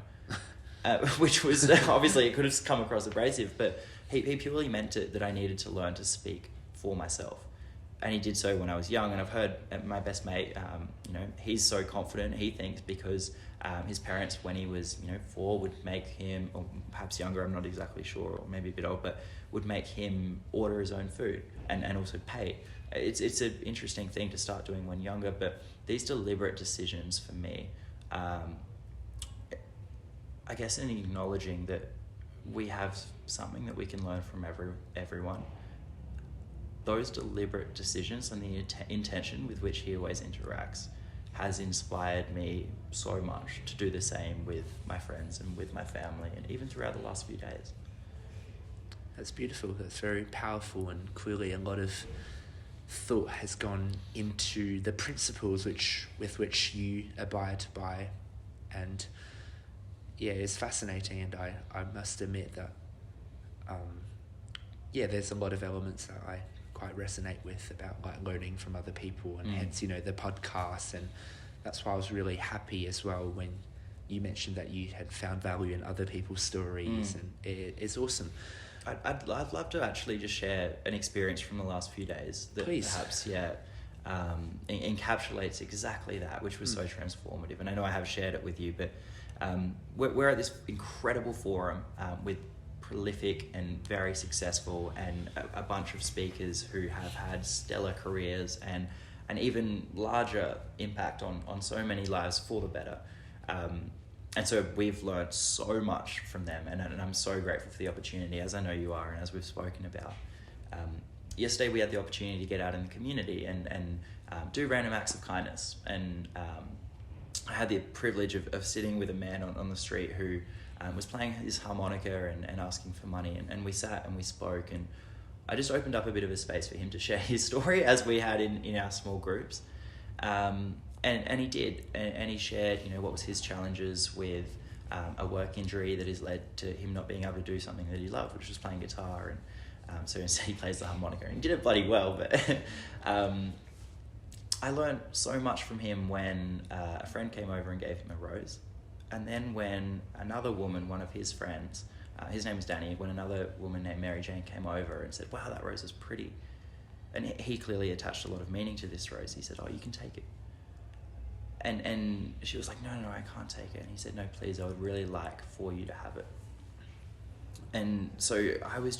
Which was, obviously, it could have come across abrasive, but he purely meant it that I needed to learn to speak for myself. And he did so when I was young. And I've heard my best mate, he's so confident, he thinks, because his parents, when he was, 4, would make him, or perhaps younger, I'm not exactly sure, or maybe a bit old, but would make him order his own food and also pay. It's an interesting thing to start doing when younger, but these deliberate decisions for me, I guess in acknowledging that we have something that we can learn from everyone. Those deliberate decisions and the intention with which he always interacts has inspired me so much to do the same with my friends and with my family, and even throughout the last few days. That's beautiful. That's very powerful, and clearly a lot of thought has gone into the principles with which you abide by. And yeah, it's fascinating, and I must admit that there's a lot of elements that I quite resonate with about like learning from other people, and hence the podcast. And that's why I was really happy as well when you mentioned that you had found value in other people's stories, and it's awesome. I'd love to actually just share an experience from the last few days that Please. Perhaps encapsulates exactly that, which was so transformative. And I know I have shared it with you, but we're at this incredible forum with prolific and very successful and a bunch of speakers who have had stellar careers and an even larger impact on so many lives for the better. And so we've learned so much from them, and I'm so grateful for the opportunity, as I know you are, and as we've spoken about. Yesterday we had the opportunity to get out in the community and do random acts of kindness. And I had the privilege of sitting with a man on the street who was playing his harmonica and asking for money. And we sat and we spoke, and I just opened up a bit of a space for him to share his story, as we had in our small groups. And he did, and he shared, what was his challenges with a work injury that has led to him not being able to do something that he loved, which was playing guitar. And so instead he plays the harmonica, and he did it bloody well. But I learned so much from him when a friend came over and gave him a rose. And then when another woman, one of his friends, his name was Danny, when another woman named Mary Jane came over and said, "Wow, that rose is pretty." And he clearly attached a lot of meaning to this rose. He said, "Oh, you can take it." And she was like, no, I can't take it. And he said, "No, please, I would really like for you to have it." And so I was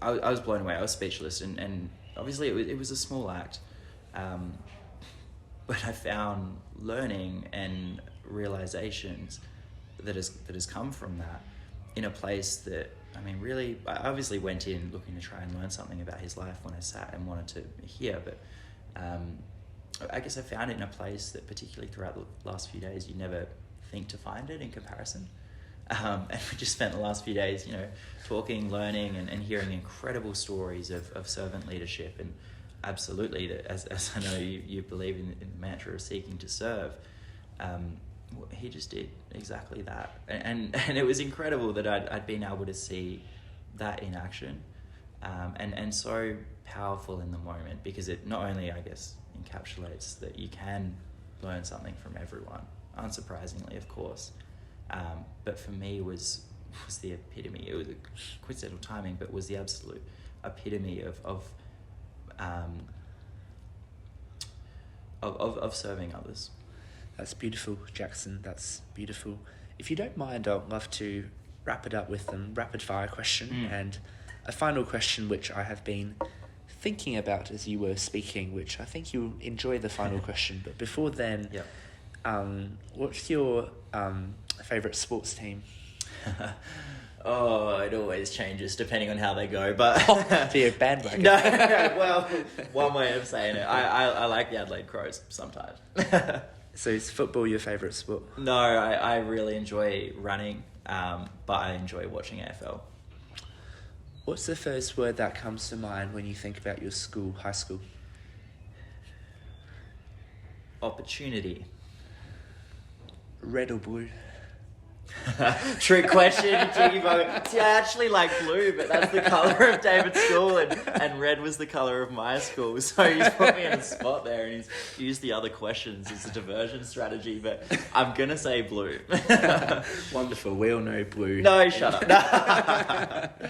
I was blown away. I was speechless. And obviously it was a small act. But I found learning and realizations that has come from that in a place that, really, I obviously went in looking to try and learn something about his life when I sat and wanted to hear, but I guess I found it in a place that, particularly throughout the last few days, you never think to find it in comparison. And we just spent the last few days, talking, learning, and hearing incredible stories of servant leadership. And absolutely, that as I know you believe in the mantra of seeking to serve, he just did exactly that. And it was incredible that I'd been able to see that in action, and so powerful in the moment, because it not only, I guess, encapsulates that you can learn something from everyone, unsurprisingly, of course, but for me was the epitome. It was a coincidental timing, but was the absolute epitome of serving others. That's beautiful, Jackson. That's beautiful. If you don't mind, I'd love to wrap it up with a rapid fire question and a final question, which I have been thinking about as you were speaking, which I think you'll enjoy the final question. But before then, what's your favourite sports team? Oh, it always changes depending on how they go, but... For your bandwagon. No, well, one way of saying it. I like the Adelaide Crows sometimes. So is football your favourite sport? No, I really enjoy running, but I enjoy watching AFL. What's the first word that comes to mind when you think about your school, high school? Opportunity. Red or blue? Trick question. See, I actually like blue, but that's the colour of David's school, and red was the colour of my school. So he's put me in a spot there, and he's used the other questions as a diversion strategy, but I'm going to say blue. Wonderful. We all know blue. No, shut up.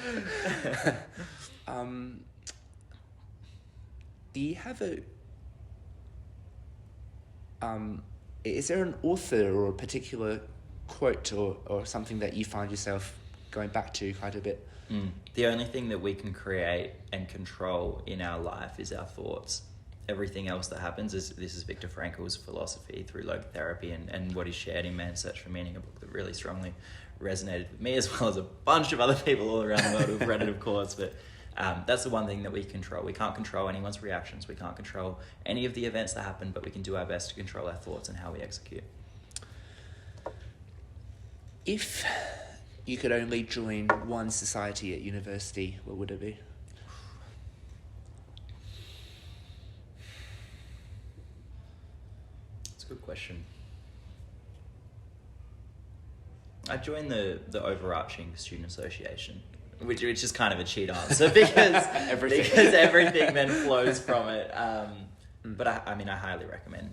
Do you have is there an author or a particular quote or something that you find yourself going back to quite a bit? The only thing that we can create and control in our life is our thoughts. Everything else that happens this is Viktor Frankl's philosophy through logotherapy and what he shared in Man's Search for Meaning, a book that really strongly resonated with me, as well as a bunch of other people all around the world who've read it, of course. But that's the one thing that we control. We can't control anyone's reactions. We can't control any of the events that happen, but we can do our best to control our thoughts and how we execute. If you could only join one society at university, what would it be? That's a good question. I joined the overarching student association, which is kind of a cheat answer because everything then flows from it. But I highly recommend